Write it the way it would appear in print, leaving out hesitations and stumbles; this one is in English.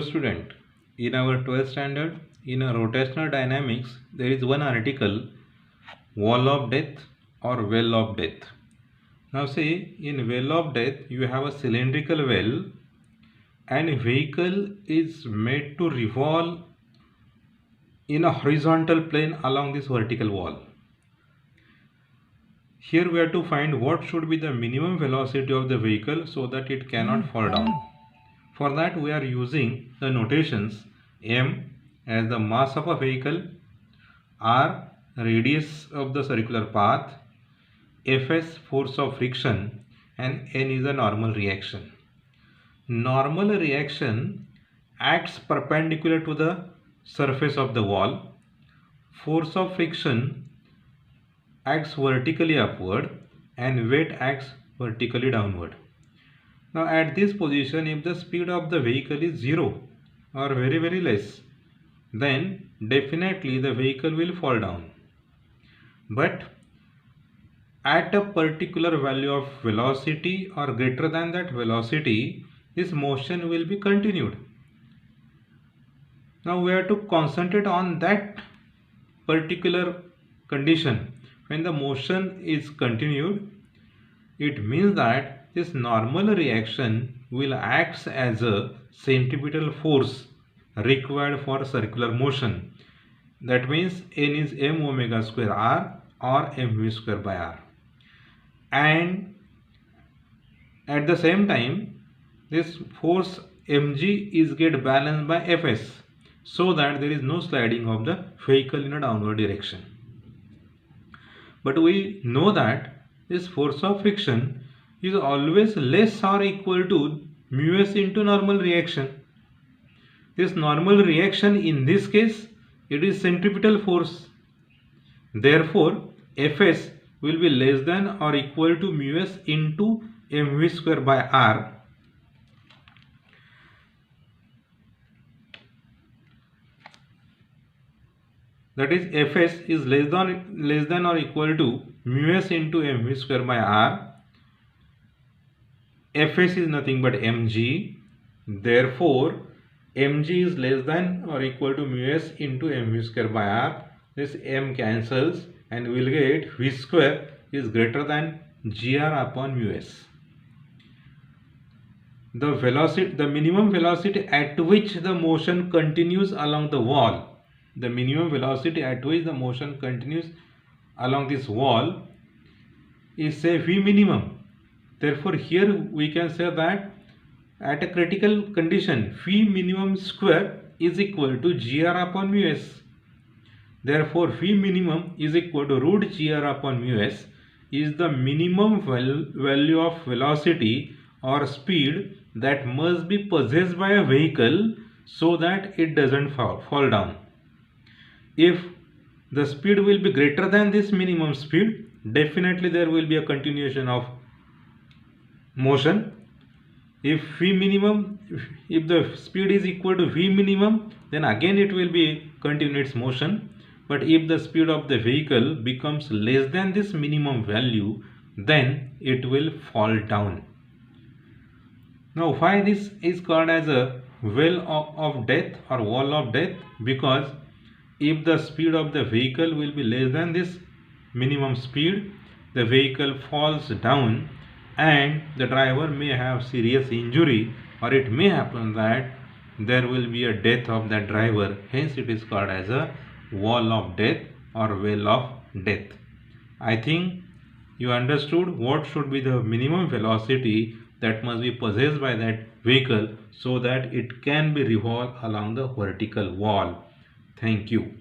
student, in our 12th standard, in a rotational dynamics, there is one article, wall of death or well of death. Now see, in well of death, you have a cylindrical well and a vehicle is made to revolve in a horizontal plane along this vertical wall. Here we have to find what should be the minimum velocity of the vehicle so that it cannot fall down. For that we are using the notations m as the mass of a vehicle, r radius of the circular path, fs force of friction, and n is a normal reaction. Normal reaction acts perpendicular to the surface of the wall. Force of friction acts vertically upward and weight acts vertically downward. Now at this position, if the speed of the vehicle is 0 or very less, then definitely the vehicle will fall down. But at a particular value of velocity or greater than that velocity, this motion will be continued. Now we have to concentrate on that particular condition. When the motion is continued, it means that this normal reaction will act as a centripetal force required for circular motion. That means n is m omega square r or mv square by r. And at the same time, this force mg is get balanced by fs, so that there is no sliding of the vehicle in a downward direction. But we know that this force of friction is always less or equal to mu s into normal reaction. This normal reaction, in this case, it is centripetal force. Therefore, fs will be less than or equal to mu s into mv square by r. That is, fs is less than or equal to mu s into mv square by r. fs is nothing but mg. Therefore, mg is less than or equal to mu s into mv square by r. This m cancels and we will get v square is greater than gr upon mu s. The minimum velocity at which the motion continues along the wall, the minimum velocity at which the motion continues along this wall is, say, v minimum. Therefore, here we can say that at a critical condition, v minimum square is equal to gr upon mu s. Therefore, v minimum is equal to root gr upon mu s is the minimum value of velocity or speed that must be possessed by a vehicle so that it doesn't fall down. If the speed will be greater than this minimum speed, definitely there will be a continuation of motion. If the speed is equal to v minimum, then again it will be continue its motion. But if the speed of the vehicle becomes less than this minimum value, then it will fall down. Now why this is called as a well of death or wall of death? Because if the speed of the vehicle will be less than this minimum speed, the vehicle falls down and the driver may have serious injury, or it may happen that there will be a death of that driver. Hence it is called as a wall of death or well of death. I think you understood what should be the minimum velocity that must be possessed by that vehicle so that it can be revolved along the vertical wall. Thank you.